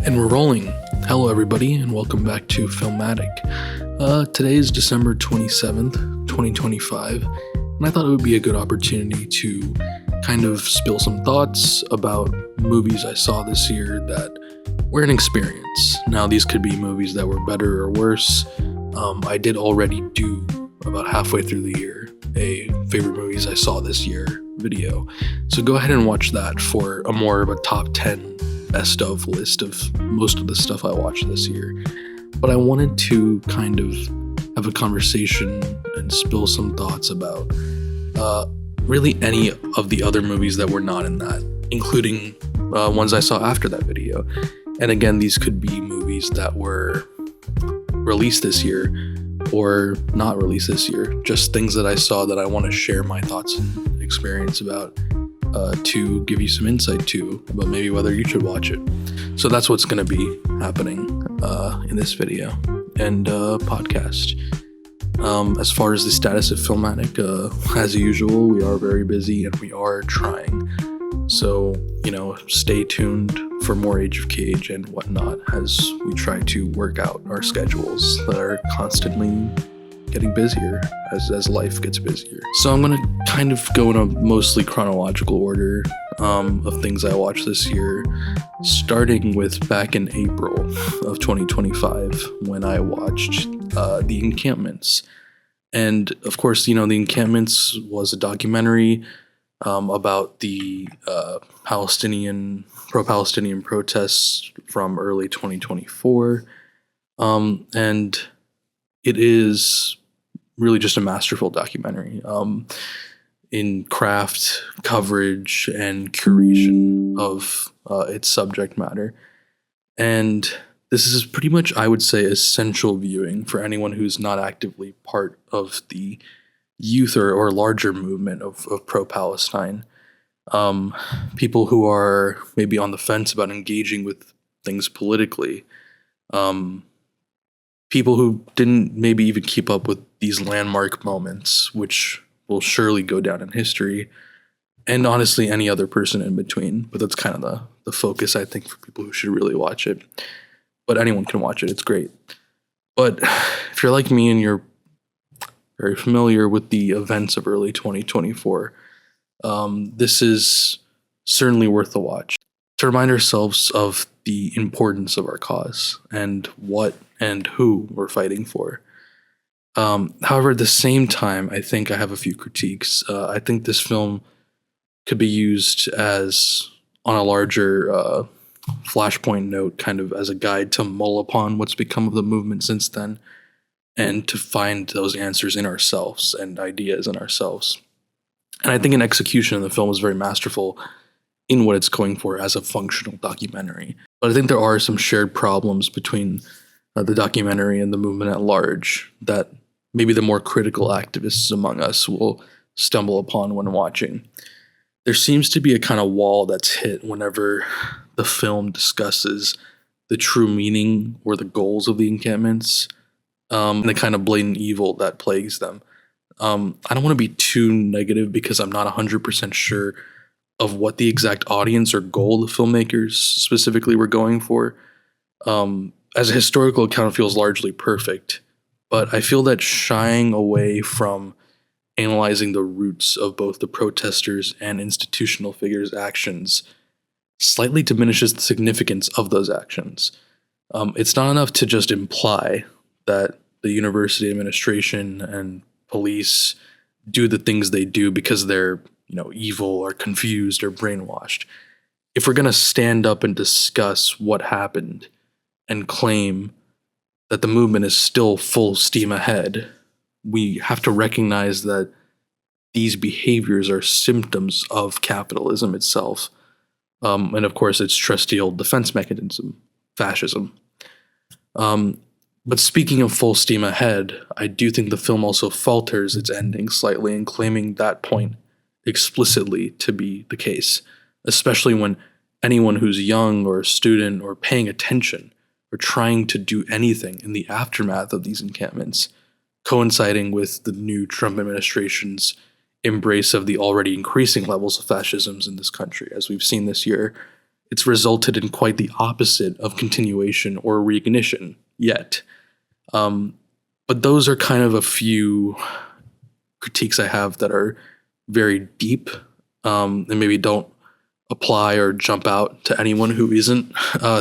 And we're rolling. Hello, everybody, and welcome back to Filmatic. Today is December 27th, 2025, and I thought it would be a good opportunity to kind of spill some thoughts about movies I saw this year that were an experience. Now, these could be movies that were better or worse. I did already do, about halfway through the year, a favorite movies I saw this year video. So go ahead and watch that for a more of a top 10 best of list of most of the stuff I watched this year. But I wanted to kind of have a conversation and spill some thoughts about really any of the other movies that were not in that, including ones I saw after that video. And again, these could be movies that were released this year or not released this year, just things that I saw that I want to share my thoughts and experience about, to give you some insight to about maybe whether you should watch it. So that's what's going to be happening in this video and podcast. As far as the status of Filmatic, as usual, we are very busy and we are trying. So, stay tuned for more Age of Cage and whatnot as we try to work out our schedules that are constantly getting busier as life gets busier. So I'm going to kind of go in a mostly chronological order of things I watched this year, starting with back in April of 2025 when I watched The Encampments. And of course, The Encampments was a documentary about the pro-Palestinian protests from early 2024. And it is really just a masterful documentary in craft, coverage, and curation of its subject matter. And this is pretty much, I would say, essential viewing for anyone who's not actively part of the youth or larger movement of pro-Palestine. People who are maybe on the fence about engaging with things politically. People who didn't maybe even keep up with these landmark moments, which will surely go down in history, and honestly any other person in between. But that's kind of the focus, I think, for people who should really watch it. But anyone can watch it. It's great. But if you're like me and you're very familiar with the events of early 2024, this is certainly worth the watch. To remind ourselves of the importance of our cause and what and who we're fighting for. However, at the same time, I think I have a few critiques. I think this film could be used as, on a larger flashpoint note, kind of as a guide to mull upon what's become of the movement since then, and to find those answers in ourselves and ideas in ourselves. And I think an execution of the film was very masterful in what it's going for as a functional documentary. But I think there are some shared problems between the documentary and the movement at large that maybe the more critical activists among us will stumble upon when watching. There seems to be a kind of wall that's hit whenever the film discusses the true meaning or the goals of the encampments, and the kind of blatant evil that plagues them. I don't want to be too negative because I'm not 100% sure of what the exact audience or goal the filmmakers specifically were going for. As a historical account, it feels largely perfect, but I feel that shying away from analyzing the roots of both the protesters and institutional figures' actions slightly diminishes the significance of those actions. It's not enough to just imply that the university administration and police do the things they do because they're, evil or confused or brainwashed. If we're going to stand up and discuss what happened and claim that the movement is still full steam ahead, we have to recognize that these behaviors are symptoms of capitalism itself. And of course, its trusty old defense mechanism, fascism. But speaking of full steam ahead, I do think the film also falters its ending slightly in claiming that point explicitly to be the case, especially when anyone who's young or a student or paying attention or trying to do anything in the aftermath of these encampments, coinciding with the new Trump administration's embrace of the already increasing levels of fascisms in this country, as we've seen this year, it's resulted in quite the opposite of continuation or reignition yet. But those are kind of a few critiques I have that are very deep, and maybe don't apply or jump out to anyone who isn't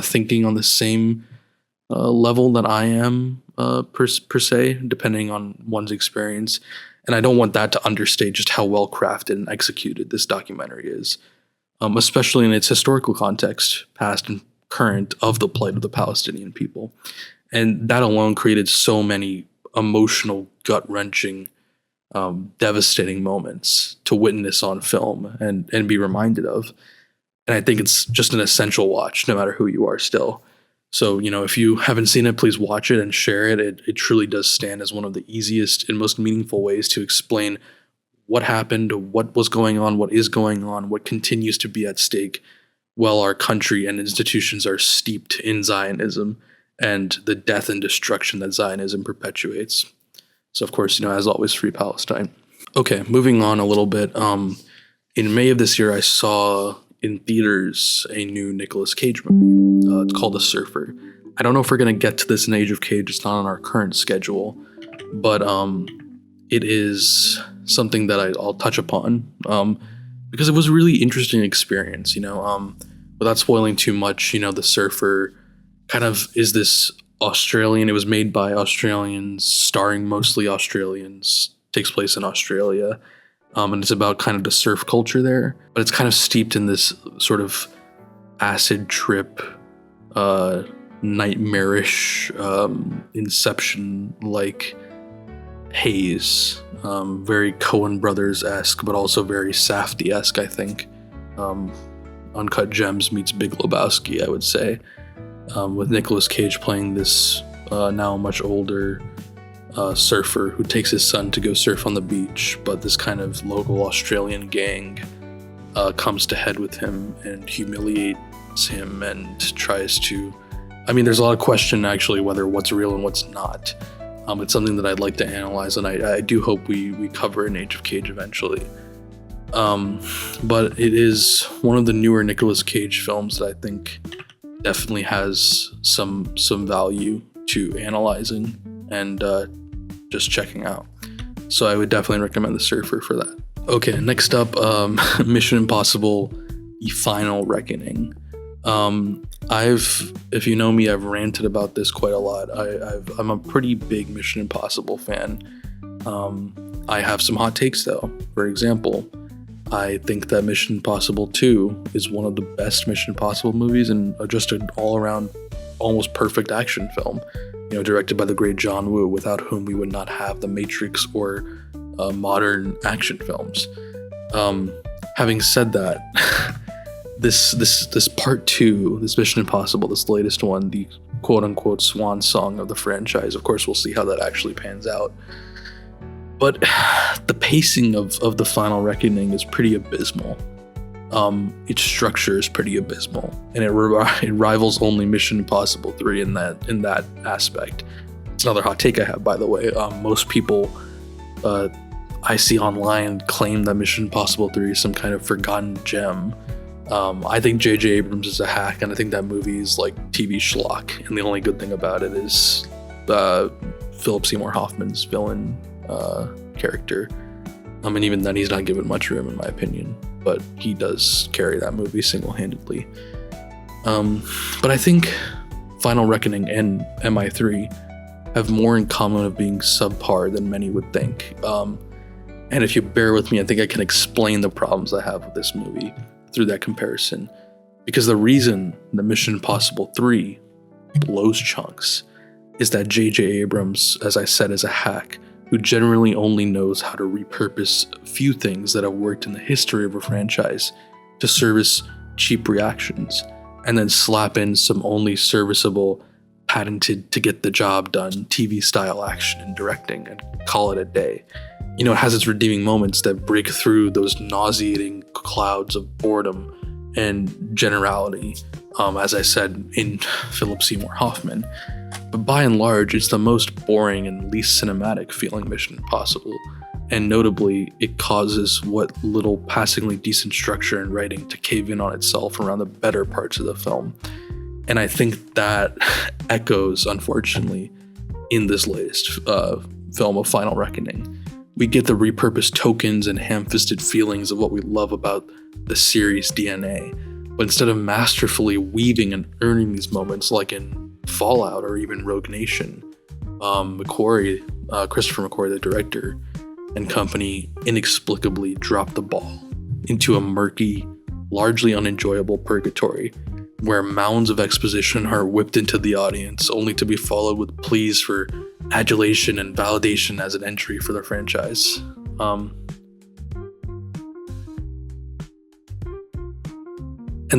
thinking on the same level that I am, per se, depending on one's experience. And I don't want that to understate just how well crafted and executed this documentary is, especially in its historical context, past and current, of the plight of the Palestinian people. And that alone created so many emotional, gut-wrenching, devastating moments to witness on film and be reminded of. And I think it's just an essential watch, no matter who you are still. So, if you haven't seen it, please watch it and share it. It truly does stand as one of the easiest and most meaningful ways to explain what happened, what was going on, what is going on, what continues to be at stake while our country and institutions are steeped in Zionism and the death and destruction that Zionism perpetuates. So, of course, as always, free Palestine. Okay, moving on a little bit. In May of this year, I saw in theaters a new Nicolas Cage movie. It's called The Surfer. I don't know if we're going to get to this in Age of Cage. It's not on our current schedule. But it is something that I'll touch upon because it was a really interesting experience, without spoiling too much. The Surfer kind of is this Australian. It was made by Australians, starring mostly Australians, takes place in Australia. And it's about kind of the surf culture there, but it's kind of steeped in this sort of acid trip, nightmarish, Inception-like haze. Very Coen Brothers-esque, but also very Safdie-esque, I think. Uncut Gems meets Big Lebowski, I would say. With Nicolas Cage playing this now much older surfer who takes his son to go surf on the beach, but this kind of local Australian gang comes to head with him and humiliates him and tries to... there's a lot of question, actually, whether what's real and what's not. It's something that I'd like to analyze, and I do hope we cover in Age of Cage eventually. But it is one of the newer Nicolas Cage films that I think definitely has some value to analyzing and just checking out. So I would definitely recommend The Surfer for that. Okay, next up, Mission Impossible: The Final Reckoning. If you know me, I've ranted about this quite a lot. I'm a pretty big Mission Impossible fan. I have some hot takes though. For example, I think that Mission Impossible 2 is one of the best Mission Impossible movies and just an all-around, almost perfect action film. Directed by the great John Woo, without whom we would not have The Matrix or modern action films. Having said that, this part 2, this Mission Impossible, this latest one, the quote-unquote swan song of the franchise, of course we'll see how that actually pans out. But the pacing of The Final Reckoning is pretty abysmal. Its structure is pretty abysmal, and it rivals only Mission Impossible 3 in that aspect. It's another hot take I have, by the way. Most people I see online claim that Mission Impossible 3 is some kind of forgotten gem. I think J.J. Abrams is a hack, and I think that movie is like TV schlock, and the only good thing about it is Philip Seymour Hoffman's villain character. And even then, he's not given much room, in my opinion. But he does carry that movie single-handedly. But I think Final Reckoning and MI3 have more in common of being subpar than many would think. And if you bear with me, I think I can explain the problems I have with this movie through that comparison. Because the reason that Mission Impossible 3 blows chunks is that J.J. Abrams, as I said, is a hack who generally only knows how to repurpose a few things that have worked in the history of a franchise to service cheap reactions, and then slap in some only serviceable, patented to get the job done TV-style action and directing and call it a day. It has its redeeming moments that break through those nauseating clouds of boredom and generality, as I said, in Philip Seymour Hoffman. But by and large, it's the most boring and least cinematic feeling Mission Impossible. And notably, it causes what little passingly decent structure and writing to cave in on itself around the better parts of the film. And I think that echoes, unfortunately, in this latest film of Final Reckoning. We get the repurposed tokens and ham-fisted feelings of what we love about the series' DNA, but instead of masterfully weaving and earning these moments like in Fallout or even Rogue Nation, Christopher McQuarrie, the director, and company inexplicably dropped the ball into a murky, largely unenjoyable purgatory where mounds of exposition are whipped into the audience only to be followed with pleas for adulation and validation as an entry for the franchise. And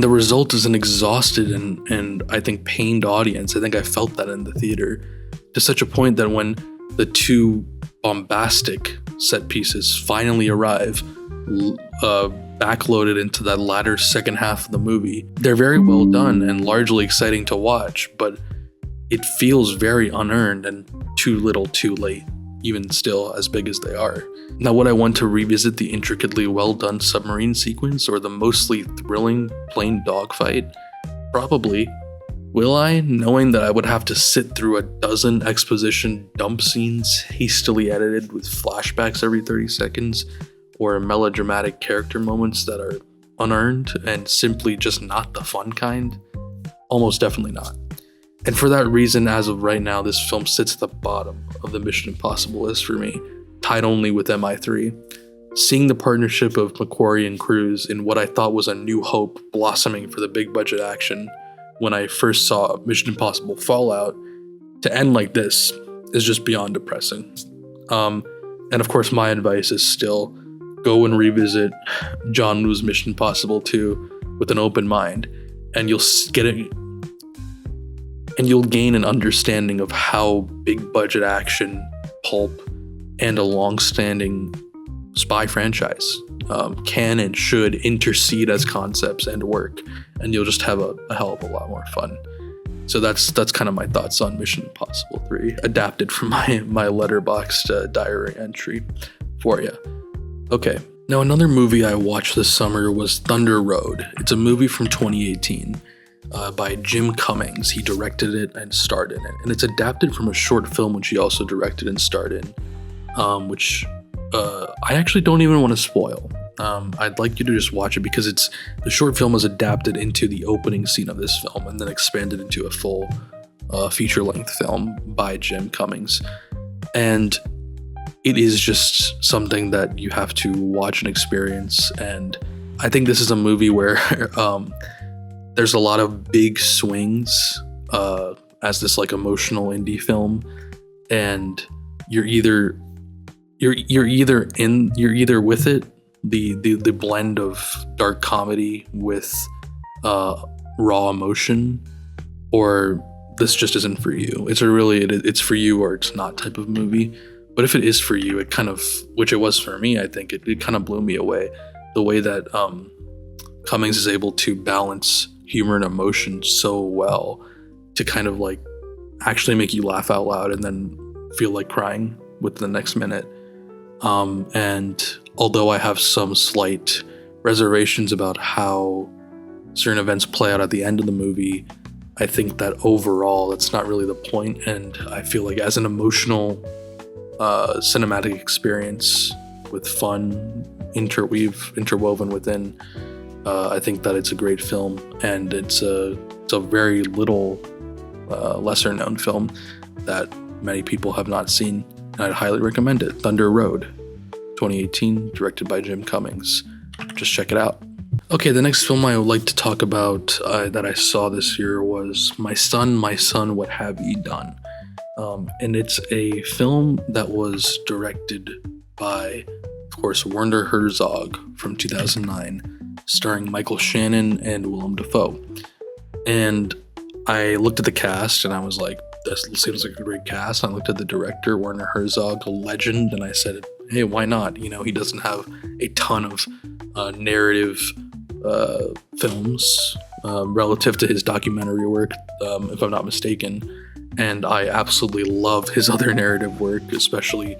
the result is an exhausted and I think pained audience. I think I felt that in the theater to such a point that when the two bombastic set pieces finally arrive, backloaded into that latter second half of the movie, they're very well done and largely exciting to watch, but it feels very unearned and too little too late, even still as big as they are. Now, would I want to revisit the intricately well done submarine sequence or the mostly thrilling plain dogfight? Probably. Will I, knowing that I would have to sit through a dozen exposition dump scenes hastily edited with flashbacks every 30 seconds, or melodramatic character moments that are unearned and simply just not the fun kind? Almost definitely not. And for that reason, as of right now, this film sits at the bottom of the Mission Impossible list for me, tied only with MI3. Seeing the partnership of McQuarrie and Cruise in what I thought was a new hope blossoming for the big budget action when I first saw Mission Impossible Fallout, to end like this is just beyond depressing. And of course, my advice is still go and revisit John Woo's Mission Impossible 2 with an open mind, and you'll get it, and you'll gain an understanding of how big budget action, pulp, and a long-standing spy franchise can and should intercede as concepts and work, and you'll just have a hell of a lot more fun. So that's kind of my thoughts on Mission Impossible 3, adapted from my Letterboxd diary entry for you. Okay, now another movie I watched this summer was Thunder Road. It's a movie from 2018 by Jim Cummings. He directed it and starred in it, and it's adapted from a short film which he also directed and starred in, which I actually don't even want to spoil. I'd like you to just watch it because the short film was adapted into the opening scene of this film and then expanded into a full feature-length film by Jim Cummings. And it is just something that you have to watch and experience. And I think this is a movie where there's a lot of big swings as this like emotional indie film, and you're either with it, the blend of dark comedy with raw emotion, or this just isn't for you. It's for you or it's not type of movie. But if it is for you, it kind of, which it was for me, I think it kind of blew me away. The way that Cummings is able to balance humor and emotion so well to kind of like actually make you laugh out loud and then feel like crying within the next minute. And although I have some slight reservations about how certain events play out at the end of the movie, I think that overall that's not really the point. And I feel like as an emotional cinematic experience with fun interwoven within, I think that it's a great film, and it's a very little lesser known film that many people have not seen, and I'd highly recommend it. Thunder Road, 2018, directed by Jim Cummings. Just check it out. Okay, the next film I would like to talk about that I saw this year was My Son, What Have Ye Done? And it's a film that was directed by, of course, Werner Herzog from 2009, starring Michael Shannon and Willem Dafoe. And I looked at the cast and I was like, this seems like a great cast. I looked at the director, Werner Herzog, a legend, and I said, hey, why not? You know, he doesn't have a ton of narrative films relative to his documentary work, if I'm not mistaken. And I absolutely love his other narrative work, especially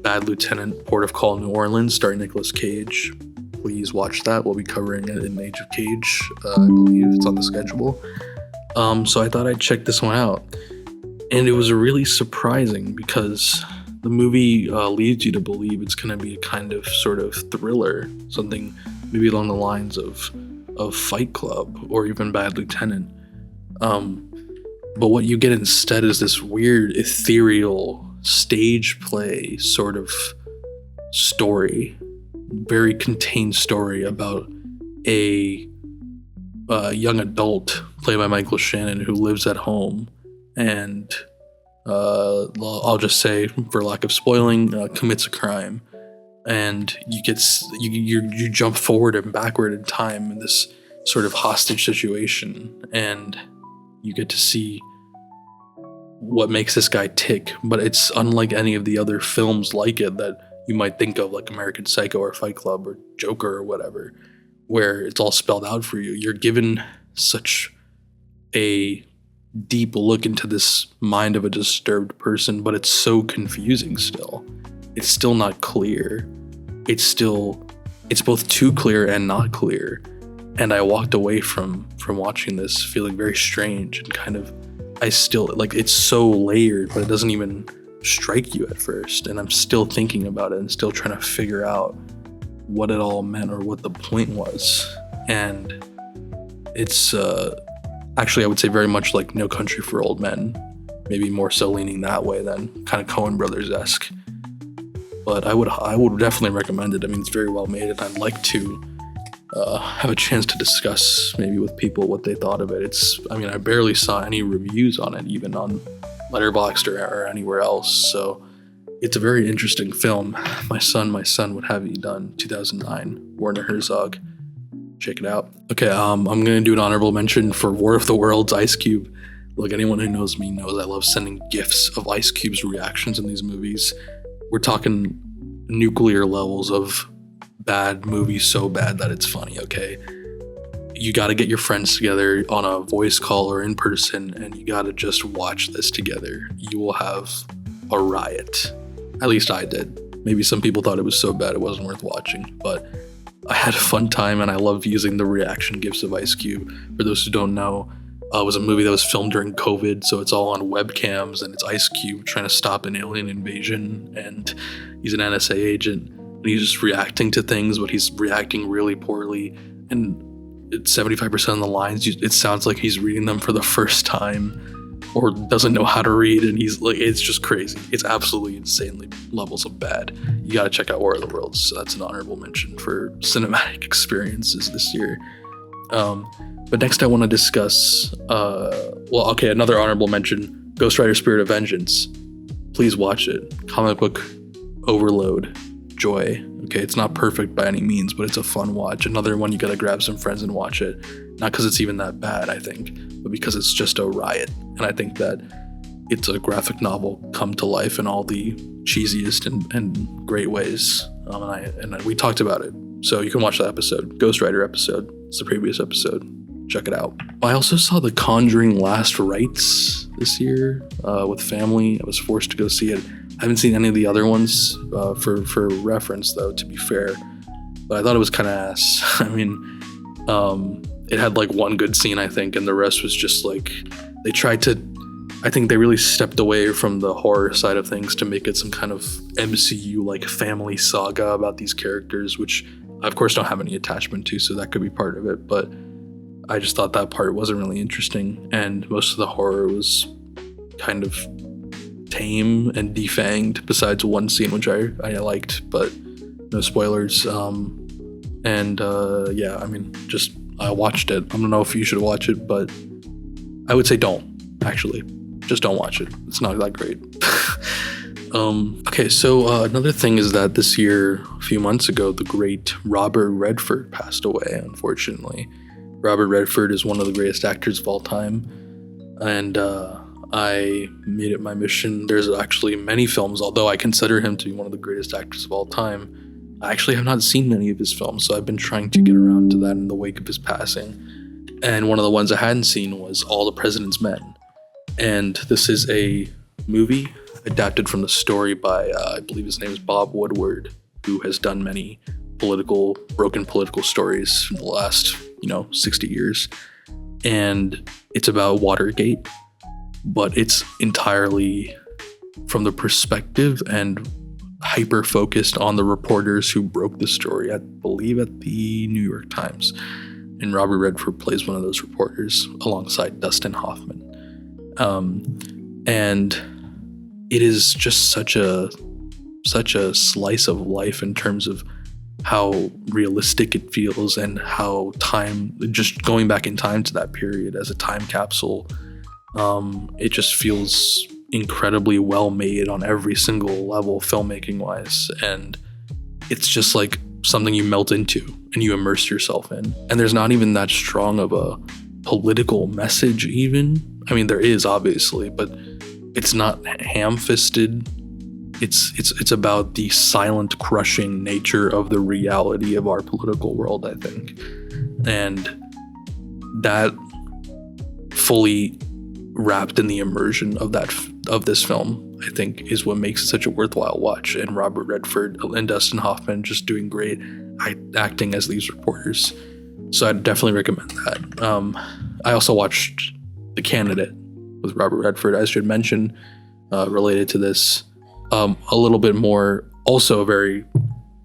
Bad Lieutenant, Port of Call, New Orleans, starring Nicolas Cage. Please watch that. We'll be covering it in Age of Cage. I believe it's on the schedule. So I thought I'd check this one out. And it was really surprising because the movie leads you to believe it's going to be a kind of sort of thriller, something maybe along the lines of Fight Club or even Bad Lieutenant. But what you get instead is this weird, ethereal stage play sort of story, very contained story about a young adult played by Michael Shannon who lives at home and I'll just say, for lack of spoiling, commits a crime, and you jump forward and backward in time in this sort of hostage situation, and you get to see what makes this guy tick. But it's unlike any of the other films like it that you might think of, like American Psycho or Fight Club or Joker or whatever, where it's all spelled out for you. You're given such a deep look into this mind of a disturbed person, but it's so confusing still. It's still not clear. It's both too clear and not clear. And I walked away from watching this feeling very strange and kind of, I still, like, it's so layered, but it doesn't even strike you at first. And I'm still thinking about it and still trying to figure out what it all meant or what the point was. And it's, actually, I would say very much like No Country for Old Men, maybe more so leaning that way than kind of Coen Brothers-esque. But I would definitely recommend it. I mean, it's very well made, and I'd like to have a chance to discuss maybe with people what they thought of it. I barely saw any reviews on it, even on Letterboxd or anywhere else. So it's a very interesting film. My son, What Have You Done? 2009, Werner Herzog. Check it out. Okay, I'm gonna do an honorable mention for War of the Worlds, Ice Cube. Look, anyone who knows me knows I love sending GIFs of Ice Cube's reactions in these movies. We're talking nuclear levels of bad movies, so bad that it's funny, okay? You gotta get your friends together on a voice call or in person, and you gotta just watch this together. You will have a riot. At least I did. Maybe some people thought it was so bad it wasn't worth watching, but I had a fun time, and I love using the reaction GIFs of Ice Cube. For those who don't know, it was a movie that was filmed during COVID, so it's all on webcams, and it's Ice Cube trying to stop an alien invasion, and he's an NSA agent, and he's just reacting to things, but he's reacting really poorly, and it's 75% of the lines, it sounds like he's reading them for the first time, or doesn't know how to read, and he's like, it's just crazy. It's absolutely insanely levels of bad. You gotta check out War of the Worlds. So that's an honorable mention for cinematic experiences this year. But next I want to discuss, another honorable mention, Ghost Rider Spirit of Vengeance. Please watch it. Comic book overload. Joy. Okay, it's not perfect by any means, but it's a fun watch. Another one you gotta grab some friends and watch it. Not because it's even that bad, I think, but because it's just a riot. And I think that it's a graphic novel come to life in all the cheesiest and great ways. And we talked about it. So you can watch that episode, Ghost Rider episode. It's the previous episode. Check it out. I also saw The Conjuring Last Rites this year with family. I was forced to go see it. I haven't seen any of the other ones for reference, though, to be fair. But I thought it was kind of ass. I mean, it had like one good scene, I think, and the rest was just like, I think they really stepped away from the horror side of things to make it some kind of MCU like family saga about these characters, which I of course don't have any attachment to, so that could be part of it, but I just thought that part wasn't really interesting, and most of the horror was kind of tame and defanged, besides one scene which I liked, but no spoilers. I watched it. I don't know if you should watch it, but I would say don't, actually. Just don't watch it. It's not that great. Another thing is that this year, a few months ago, the great Robert Redford passed away, unfortunately. Robert Redford is one of the greatest actors of all time, and I made it my mission. There's actually many films, although I consider him to be one of the greatest actors of all time. I actually have not seen many of his films, so I've been trying to get around to that in the wake of his passing. And one of the ones I hadn't seen was All the President's Men. And this is a movie adapted from the story by, I believe his name is Bob Woodward, who has done many broken political stories in the last, 60 years. And it's about Watergate, but it's entirely from the perspective and hyper focused on the reporters who broke the story, I believe at the New York Times. And Robert Redford plays one of those reporters alongside Dustin Hoffman. And it is just such a slice of life in terms of how realistic it feels, and how just going back in time to that period as a time capsule, it just feels incredibly well made on every single level, filmmaking wise. And it's just like something you melt into and you immerse yourself in. And there's not even that strong of a political message even. I mean, there is obviously, but it's not ham-fisted. It's about the silent, crushing nature of the reality of our political world, I think. And that fully wrapped in the immersion of this film, I think, is what makes it such a worthwhile watch. And Robert Redford and Dustin Hoffman just doing great acting as these reporters. So I'd definitely recommend that. I also watched The Candidate with Robert Redford, as you had mentioned, related to this. A little bit more, also a very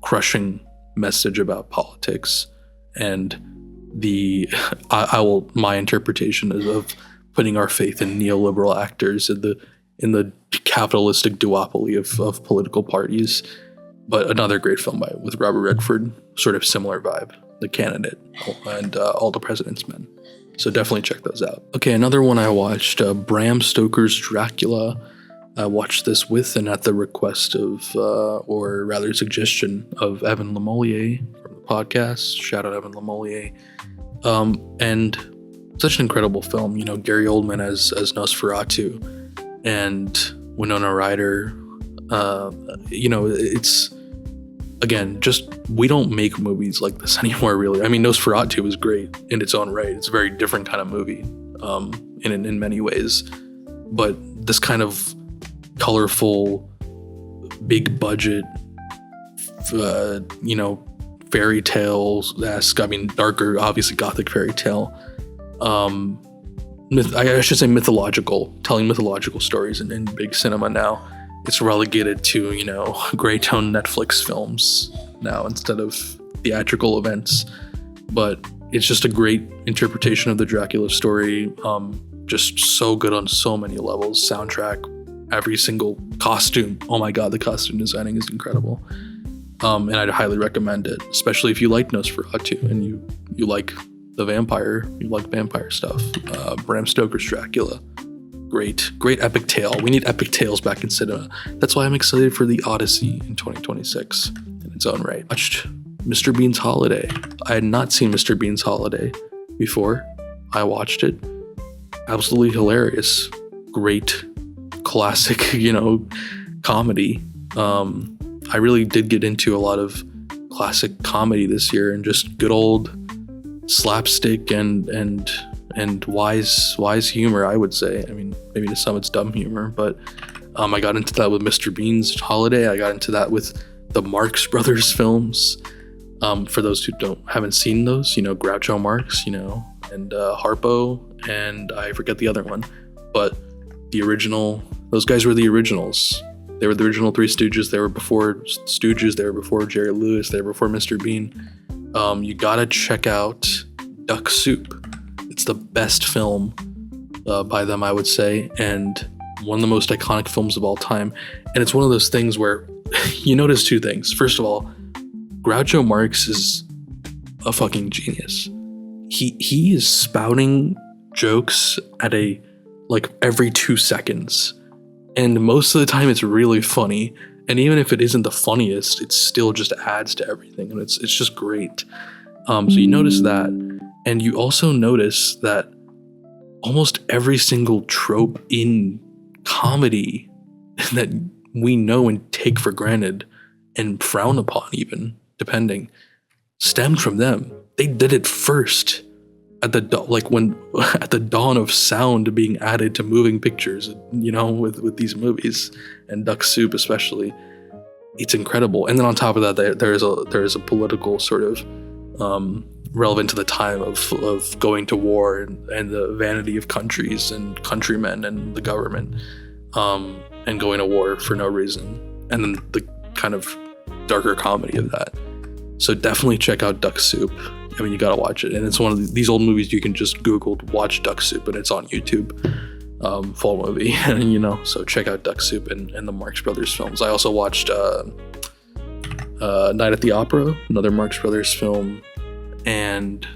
crushing message about politics, and my interpretation is of putting our faith in neoliberal actors in the capitalistic duopoly of political parties. But another great film with Robert Redford, sort of similar vibe, The Candidate and All the President's Men. So definitely check those out. Okay, another one I watched, Bram Stoker's Dracula. I watched this with and at the request of, or rather suggestion of, Evan Lemolier from the podcast. Shout out Evan Lemolier. And such an incredible film. Gary Oldman as Nosferatu, and Winona Ryder. It's, again, we don't make movies like this anymore, really. I mean, Nosferatu was great in its own right. It's a very different kind of movie, in many ways. But this kind of colorful, big budget, fairy tales-esque, darker, obviously gothic fairy tale. I should say mythological, telling mythological stories in big cinema now. It's relegated to, gray tone Netflix films now instead of theatrical events. But it's just a great interpretation of the Dracula story. Just so good on so many levels. Soundtrack, every single costume. Oh my God, the costume designing is incredible. And I'd highly recommend it, especially if you like Nosferatu and you like you like vampire stuff. Bram Stoker's Dracula. Great epic tale. We need epic tales back in cinema. That's why I'm excited for The Odyssey in 2026 in its own right. Watched Mr. Bean's Holiday. I had not seen Mr. Bean's Holiday before. I watched it. Absolutely hilarious. Great classic, comedy. I really did get into a lot of classic comedy this year, and just good old slapstick and wise humor, I would say. I mean, maybe to some it's dumb humor, but I got into that with Mr. Bean's Holiday. I got into that with the Marx Brothers films. For those who haven't seen those, Groucho Marx, and Harpo, and I forget the other one, but the original, those guys were the originals. They were the original Three Stooges. They were before Stooges. They were before Jerry Lewis. They were before Mr. Bean. You gotta check out Duck Soup. It's the best film by them, I would say, and one of the most iconic films of all time. And it's one of those things where you notice two things. First of all, Groucho Marx is a fucking genius. He is spouting jokes at every 2 seconds. And most of the time it's really funny. And even if it isn't the funniest, it still just adds to everything. And it's just great. So you notice that. And you also notice that almost every single trope in comedy that we know and take for granted and frown upon, even, depending, stemmed from them. They did it first. like when at the dawn of sound being added to moving pictures, with these movies, and Duck Soup especially, it's incredible. And then on top of that, there is a political sort of relevant to the time of going to war and the vanity of countries and countrymen and the government, and going to war for no reason, and then the kind of darker comedy of that. So definitely check out Duck Soup. I mean, you gotta watch it, and it's one of these old movies you can just Google watch Duck Soup, and it's on YouTube. Full movie, and so check out Duck Soup and the Marx Brothers films. I also watched Night at the Opera, another Marx Brothers film, and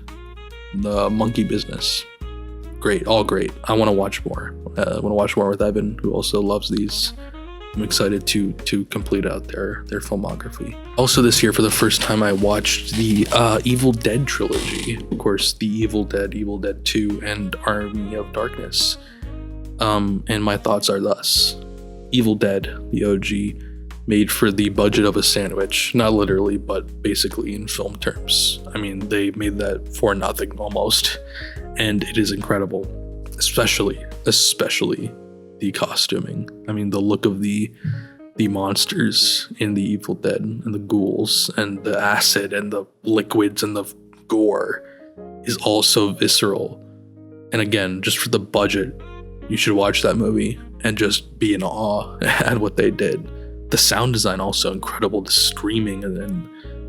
The Monkey Business. Great, all great. I want to watch more. I want to watch more with Evan, who also loves these. I'm excited to complete out their filmography. Also this year, for the first time, I watched the Evil Dead trilogy. Of course, the Evil Dead 2, and Army of Darkness. And my thoughts are thus: Evil Dead, the OG, made for the budget of a sandwich, not literally, but basically in film terms. I mean, they made that for nothing almost, and it is incredible, especially the costuming. I mean, the look of the monsters in the Evil Dead, and the ghouls, and the acid, and the liquids, and the gore is all so visceral. And again, just for the budget, you should watch that movie and just be in awe at what they did. The sound design also incredible. The screaming and then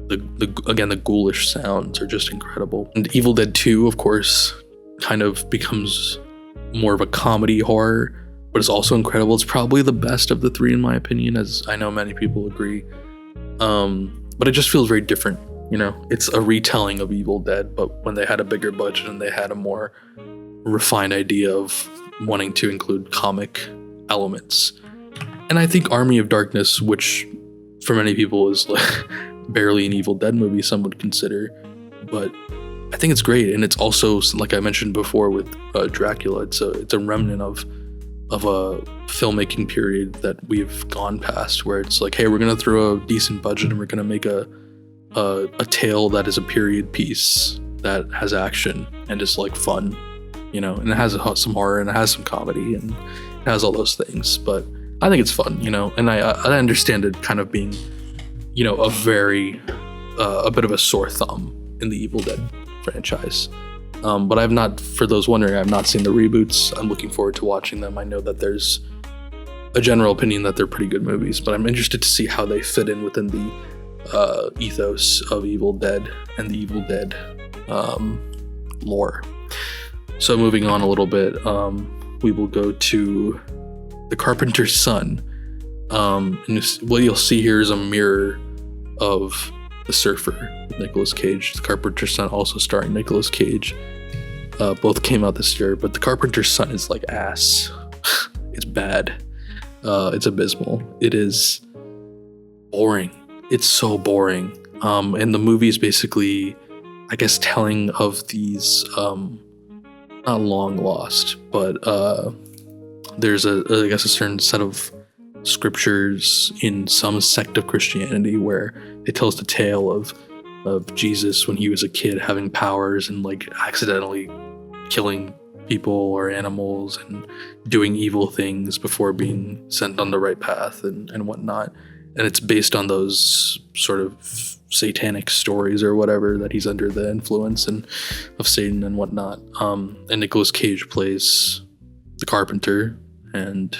the ghoulish sounds are just incredible. And Evil Dead 2, of course, kind of becomes more of a comedy horror, but it's also incredible. It's probably the best of the three, in my opinion, as I know many people agree. But it just feels very different. It's a retelling of Evil Dead, but when they had a bigger budget and they had a more refined idea of wanting to include comic elements. And I think Army of Darkness, which for many people is like barely an Evil Dead movie, some would consider, but I think it's great. And it's also, like I mentioned before with Dracula, it's a remnant of a filmmaking period that we've gone past, where it's like, hey, we're gonna throw a decent budget and we're gonna make a tale that is a period piece that has action and is like fun, and it has some horror and it has some comedy and it has all those things. But I think it's fun, and I understand it kind of being, a bit of a sore thumb in the Evil Dead franchise. But I've not, for those wondering, I've not seen the reboots. I'm looking forward to watching them. I know that there's a general opinion that they're pretty good movies, but I'm interested to see how they fit in within the ethos of Evil Dead and the Evil Dead lore. So moving on a little bit, we will go to The Carpenter's Son. And what you'll see here is a mirror of The Surfer with Nicolas Cage. The Carpenter's Son, also starring Nicolas Cage. Both came out this year, but The Carpenter's Son is like ass. It's bad. It's abysmal. It is boring. It's so boring. And the movie is basically, I guess, telling of these, not long lost, but there's I guess a certain set of scriptures in some sect of Christianity where it tells the tale of Jesus when he was a kid having powers and like accidentally killing people or animals and doing evil things before being sent on the right path and whatnot. And it's based on those sort of satanic stories or whatever, that he's under the influence of Satan and whatnot. And Nicolas Cage plays the carpenter, and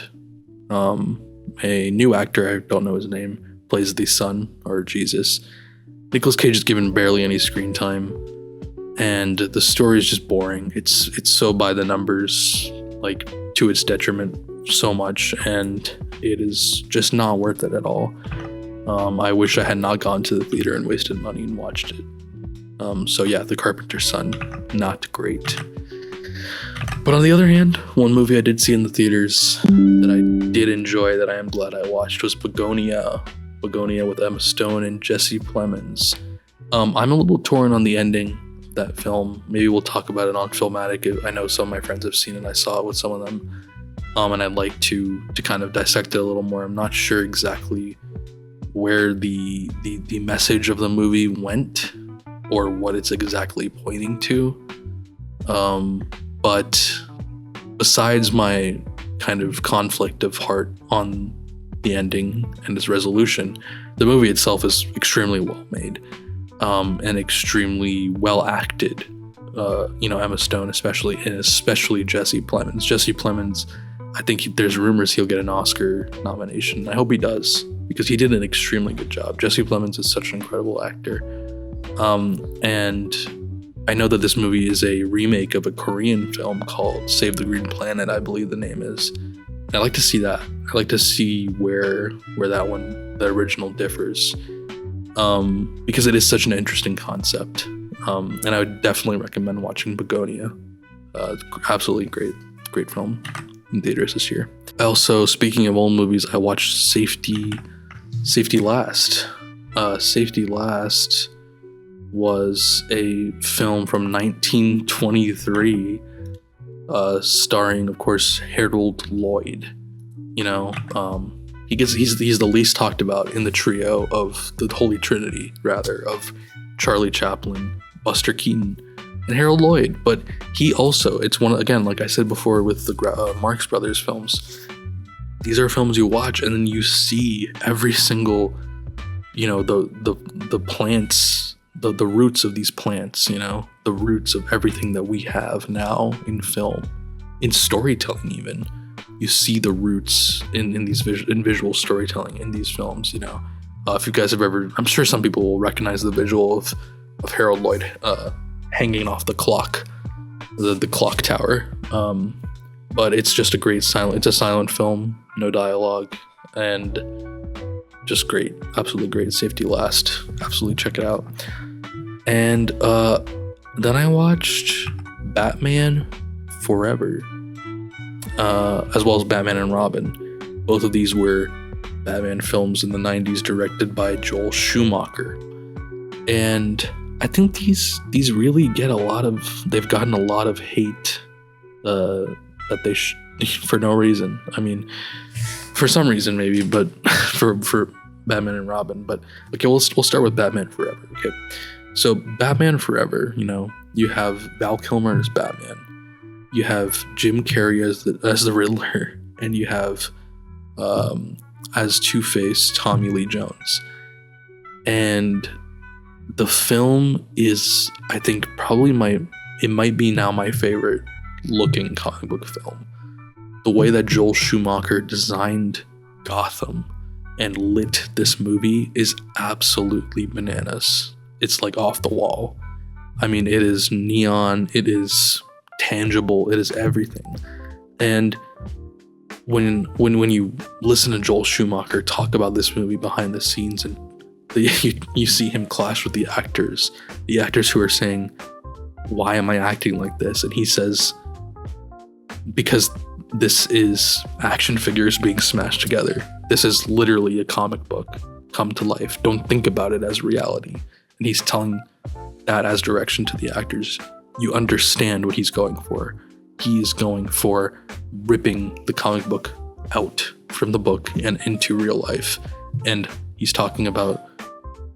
a new actor, I don't know his name, plays the son, or Jesus. Nicolas Cage is given barely any screen time, and the story is just boring. It's so by the numbers, like to its detriment so much, and it is just not worth it at all. I wish I had not gone to the theater and wasted money and watched it. So yeah, The Carpenter's Son, not great. But on the other hand, one movie I did see in the theaters that I did enjoy, that I am glad I watched, was Begonia. Begonia with Emma Stone and Jesse Plemons. I'm a little torn on the ending of that film. Maybe we'll talk about it on Filmatic. I know some of my friends have seen it. I saw it with some of them. And I'd like to kind of dissect it a little more. I'm not sure exactly where the message of the movie went or what it's exactly pointing to. But besides my kind of conflict of heart on the ending and its resolution, the movie itself is extremely well made, and extremely well acted. Emma Stone especially, and especially Jesse Plemons. Jesse Plemons, I think there's rumors he'll get an Oscar nomination. I hope he does, because he did an extremely good job. Jesse Plemons is such an incredible actor. And I know that this movie is a remake of a Korean film called Save the Green Planet, I believe the name is. And I like to see that. I like to see where that one, the original, differs, because it is such an interesting concept. And I would definitely recommend watching Begonia. Absolutely great film in theaters this year. I also, speaking of old movies, I watched Safety Last. Safety Last was a film from 1923, starring, of course, Harold Lloyd. He's the least talked about in the trio of the Holy Trinity, rather, of Charlie Chaplin, Buster Keaton, and Harold Lloyd. But he also, it's one, again, like I said before with the Marx Brothers films, these are films you watch and then you see every single, the plants, the roots of these plants, the roots of everything that we have now in film, in storytelling even. You see the roots in these visual storytelling in these films. If you guys have ever, I'm sure some people will recognize the visual of Harold Lloyd hanging off the clock, the clock tower. But it's just it's a silent film, no dialogue, and just great, absolutely great. Safety Last, absolutely check it out. And then I watched Batman Forever, as well as Batman and Robin. Both of these were Batman films in the 90s, directed by Joel Schumacher. And I think these really they've gotten a lot of hate, that they for no reason. I mean, for some reason maybe, but for Batman and Robin. But okay, we'll start with Batman Forever. Okay, so Batman Forever, you have Val Kilmer as Batman, you have Jim Carrey as the Riddler, and you have as Two-Face Tommy Lee Jones. And the film is, I think, probably it might be now my favorite looking comic book film. The way that Joel Schumacher designed Gotham and lit this movie is absolutely bananas. It's like off the wall. I mean, it is neon, it is tangible, it is everything. And when you listen to Joel Schumacher talk about this movie behind the scenes, and you see him clash with the actors who are saying, why am I acting like this? And he says, because this is action figures being smashed together. This is literally a comic book come to life. Don't think about it as reality. And he's telling that as direction to the actors. You understand what he's going for. He is going for ripping the comic book out from the book and into real life. And he's talking about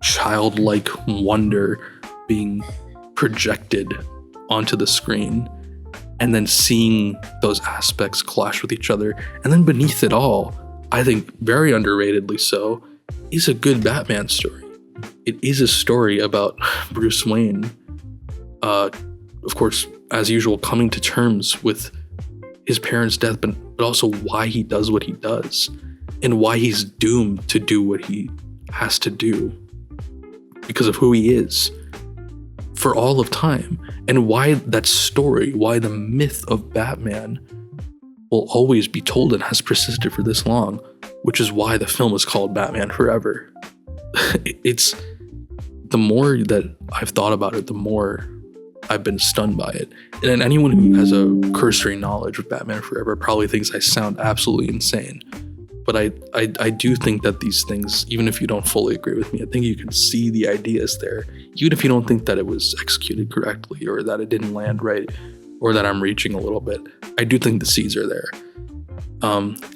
childlike wonder being projected onto the screen, and then seeing those aspects clash with each other. And then beneath it all, I think very underratedly so, is a good Batman story. It is a story about Bruce Wayne, of course, as usual, coming to terms with his parents' death, but also why he does what he does, and why he's doomed to do what he has to do because of who he is for all of time, and why that story, why the myth of Batman will always be told and has persisted for this long, which is why the film is called Batman Forever. It's, the more that I've thought about it, the more I've been stunned by it. And anyone who has a cursory knowledge of Batman Forever probably thinks I sound absolutely insane. But I do think that these things, even if you don't fully agree with me, I think you can see the ideas there. Even if you don't think that it was executed correctly, or that it didn't land right, or that I'm reaching a little bit, I do think the seeds are there.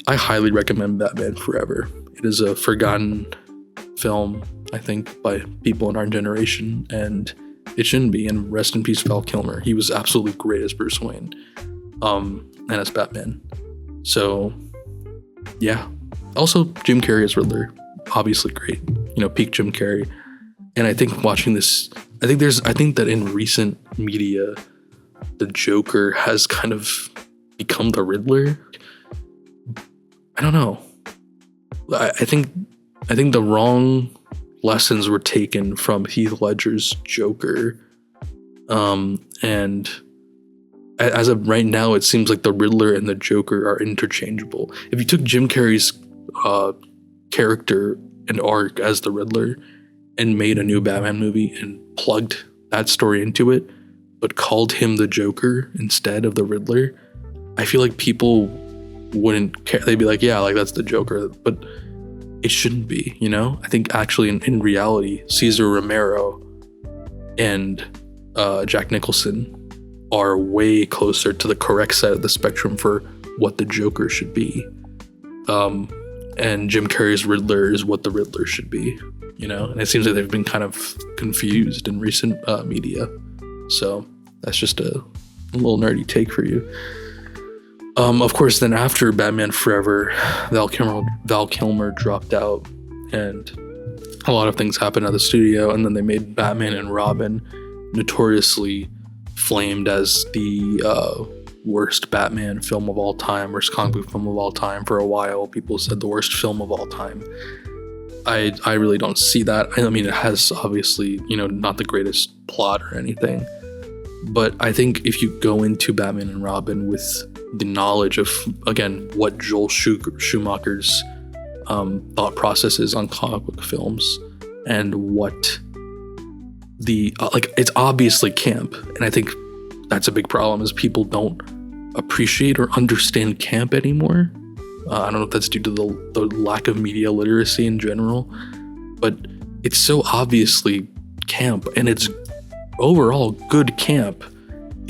I highly recommend Batman Forever. It is a forgotten film, I think, by people in our generation, and It shouldn't be. And rest in peace, Val Kilmer. He was absolutely great as Bruce Wayne, and as Batman. So, yeah. Also, Jim Carrey as Riddler, obviously great. Peak Jim Carrey. And I think watching this, I think that in recent media, the Joker has kind of become the Riddler. I don't know. I think the wrong lessons were taken from Heath Ledger's Joker. And as of right now, it seems like the Riddler and the Joker are interchangeable. If you took Jim Carrey's character and arc as the Riddler and made a new Batman movie and plugged that story into it, but called him the Joker instead of the Riddler, I feel like people wouldn't care. They'd be like, yeah, like that's the Joker, but it shouldn't be, I think actually in reality, Cesar Romero and Jack Nicholson are way closer to the correct side of the spectrum for what the Joker should be. And Jim Carrey's Riddler is what the Riddler should be, and it seems like they've been kind of confused in recent media. So that's just a little nerdy take for you. Of course, then after Batman Forever, Val Kilmer dropped out, and a lot of things happened at the studio, and then they made Batman and Robin, notoriously flamed as the worst Batman film of all time, worst comic book film of all time. For a while, people said the worst film of all time. I really don't see that. I mean, it has obviously, not the greatest plot or anything, but I think if you go into Batman and Robin with the knowledge of, again, what Joel Schumacher's thought process is on comic book films, and what the it's obviously camp, and I think that's a big problem, is people don't appreciate or understand camp anymore. I don't know if that's due to the lack of media literacy in general, but it's so obviously camp, and it's overall good camp.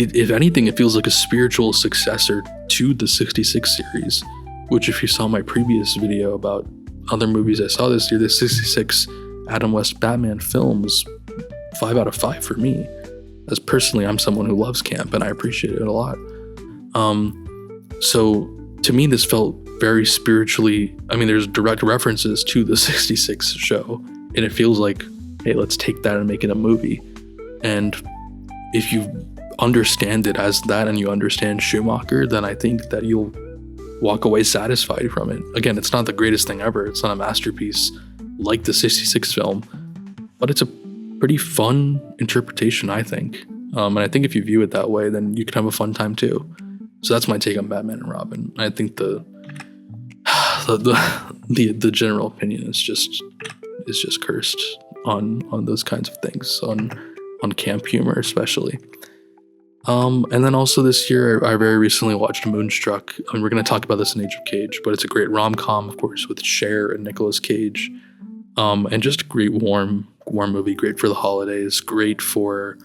If anything, it feels like a spiritual successor to the 66 series, which, if you saw my previous video about other movies I saw this year, the 66 Adam West Batman films, 5 out of 5 for me. As personally, I'm someone who loves camp, and I appreciate it a lot. So to me, this felt very spiritually. I mean, there's direct references to the 66 show, and it feels like, hey, let's take that and make it a movie. And if you understand it as that, and you understand Schumacher, then I think that you'll walk away satisfied from it. Again, it's not the greatest thing ever. It's not a masterpiece like the 66 film, but it's a pretty fun interpretation, I think. And I think if you view it that way, then you can have a fun time too. So that's my take on Batman and Robin. I think the general opinion is just cursed on those kinds of things, on camp humor especially. And then also this year, I very recently watched Moonstruck, and we're going to talk about this in Age of Cage, but it's a great rom-com, of course, with Cher and Nicolas Cage, and just a great warm movie, great for the holidays, great for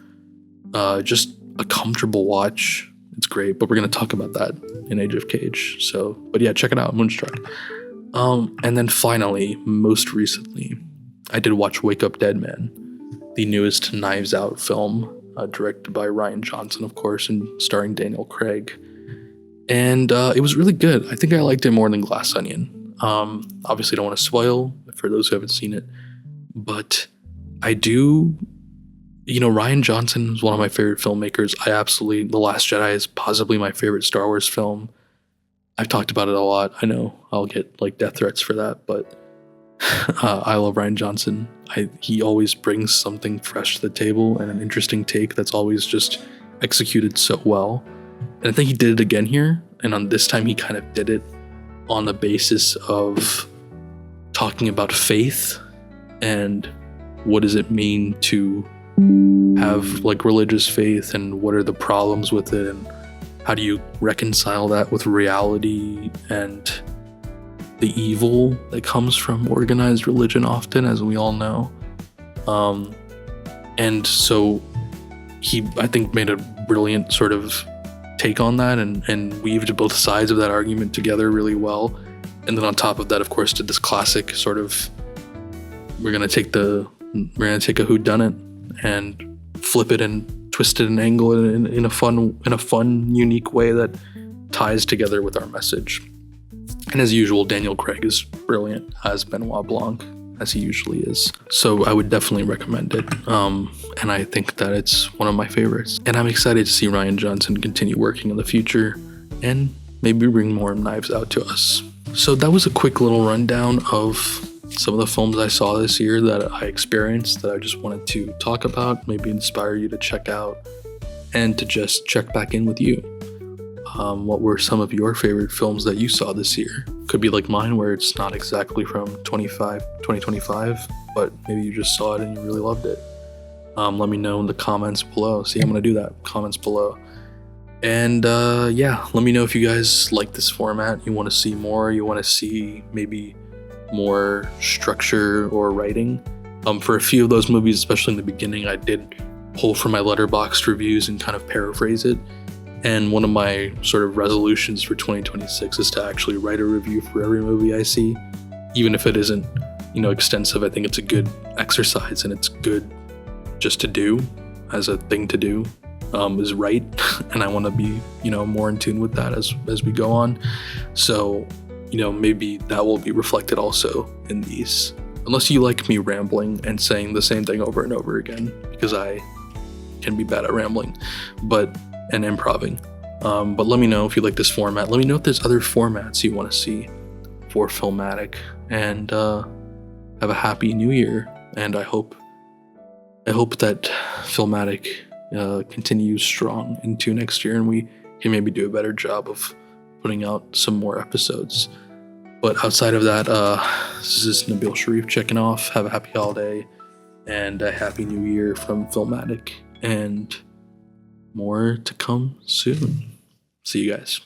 just a comfortable watch. It's great, but we're going to talk about that in Age of Cage. So, but yeah, check it out, Moonstruck. And then finally, most recently, I did watch Wake Up Dead Man, the newest Knives Out film, directed by Rian Johnson, of course, and starring Daniel Craig. And it was really good. I think I liked it more than Glass Onion. Obviously, don't want to spoil for those who haven't seen it, but I do. Rian Johnson is one of my favorite filmmakers. The Last Jedi is possibly my favorite Star Wars film. I've talked about it a lot. I know I'll get death threats for that, but I love Rian Johnson. He always brings something fresh to the table and an interesting take that's always just executed so well. And I think he did it again here. And on this time, he kind of did it on the basis of talking about faith and what does it mean to have religious faith, and what are the problems with it, and how do you reconcile that with reality and the evil that comes from organized religion often, as we all know. And so he, I think, made a brilliant sort of take on that and weaved both sides of that argument together really well. And then on top of that, of course, did this classic sort of, we're gonna take a whodunit and flip it and twist it and angle it in a fun, unique way that ties together with our message. And as usual, Daniel Craig is brilliant as Benoit Blanc, as he usually is. So I would definitely recommend it. And I think that it's one of my favorites. And I'm excited to see Rian Johnson continue working in the future and maybe bring more Knives Out to us. So that was a quick little rundown of some of the films I saw this year that I experienced that I just wanted to talk about, maybe inspire you to check out and to just check back in with you. What were some of your favorite films that you saw this year? Could be like mine, where it's not exactly from 2025, but maybe you just saw it and you really loved it. Let me know in the comments below. See, I'm going to do that. Comments below. And yeah, let me know if you guys like this format. You want to see more. You want to see maybe more structure or writing. For a few of those movies, especially in the beginning, I did pull from my Letterboxd reviews and kind of paraphrase it. And one of my sort of resolutions for 2026 is to actually write a review for every movie I see, even if it isn't, extensive. I think it's a good exercise, and it's good just to do as a thing to do, is write. And I want to be, more in tune with that as we go on. So, maybe that will be reflected also in these, unless you like me rambling and saying the same thing over and over again, because I can be bad at rambling, and improving. But let me know if you like this format. Let me know if there's other formats you want to see for Filmatic. And have a happy new year. And I hope that Filmatic continues strong into next year, and we can maybe do a better job of putting out some more episodes. But outside of that, this is Nabil Sharif checking off. Have a happy holiday and a happy new year from Filmatic. And more to come soon. See you guys.